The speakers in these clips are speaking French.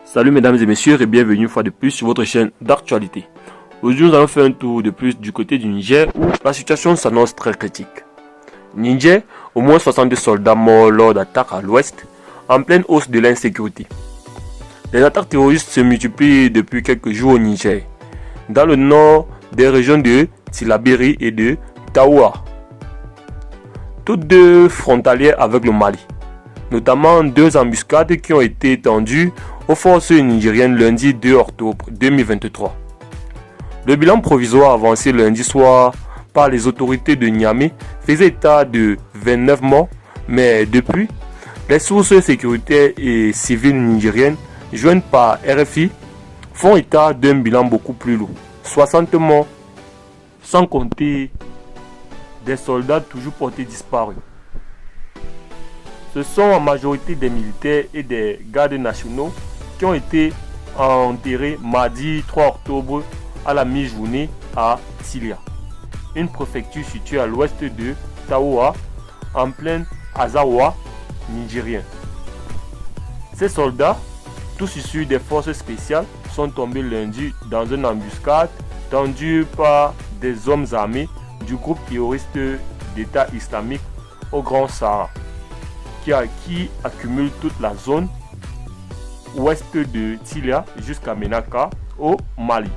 Salut mesdames et messieurs et bienvenue une fois de plus sur votre chaîne d'actualité. Aujourd'hui nous allons faire un tour de plus du côté du Niger où la situation s'annonce très critique. Niger, au moins 62 soldats morts lors d'attaques à l'ouest, en pleine hausse de l'insécurité. Les attaques terroristes se multiplient depuis quelques jours au Niger, dans le nord des régions de Tillabéri et de Taoua, toutes deux frontalières avec le Mali, notamment deux embuscades qui ont été tendues aux forces nigériennes lundi 2 octobre 2023. Le bilan provisoire avancé lundi soir par les autorités de Niamey faisait état de 29 morts, mais depuis, les sources sécuritaires et civiles nigériennes, jointes par RFI, font état d'un bilan beaucoup plus lourd, 60 morts, sans compter des soldats toujours portés disparus. Ce sont en majorité des militaires et des gardes nationaux qui ont été enterrés mardi 3 octobre à la mi-journée à Tilia, une préfecture située à l'ouest de Taoua, en plein Azawa nigérien. Ces soldats, tous issus des forces spéciales, sont tombés lundi dans une embuscade tendue par des hommes armés du groupe terroriste d'État islamique au Grand Sahara, qui accumule toute la zone ouest de Tilia jusqu'à Menaka au Mali.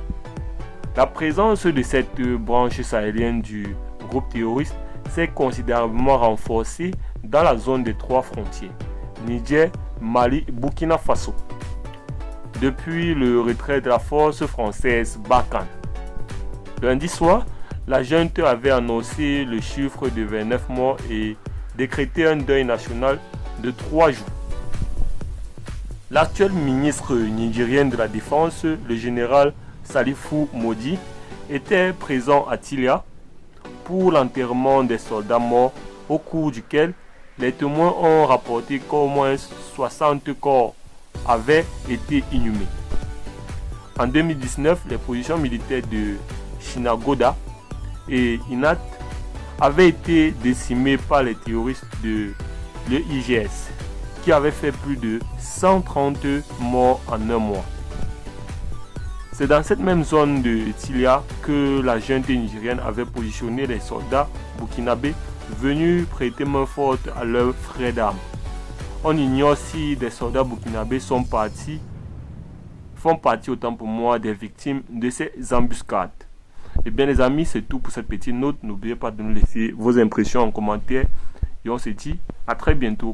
La présence de cette branche sahélienne du groupe terroriste s'est considérablement renforcée dans la zone des trois frontières, Niger, Mali et Burkina Faso, depuis le retrait de la force française Barkhane. Lundi soir, la junte avait annoncé le chiffre de 29 morts et décrété un deuil national de 3 jours. L'actuel ministre nigérien de la Défense, le général Salifou Modi, était présent à Tilia pour l'enterrement des soldats morts, au cours duquel les témoins ont rapporté qu'au moins 60 corps avaient été inhumés. En 2019, les positions militaires de Chinagoda et Inat avaient été décimées par les terroristes de l'EIGS, qui avaient fait plus de 130 morts en un mois. C'est dans cette même zone de Tilia que la junte nigérienne avait positionné les soldats burkinabés venus prêter main forte à leurs frères d'armes. On ignore si des soldats burkinabés font partie autant pour moi des victimes de ces embuscades. Et bien les amis, c'est tout pour cette petite note. N'oubliez pas de nous laisser vos impressions en commentaire et on se dit à très bientôt.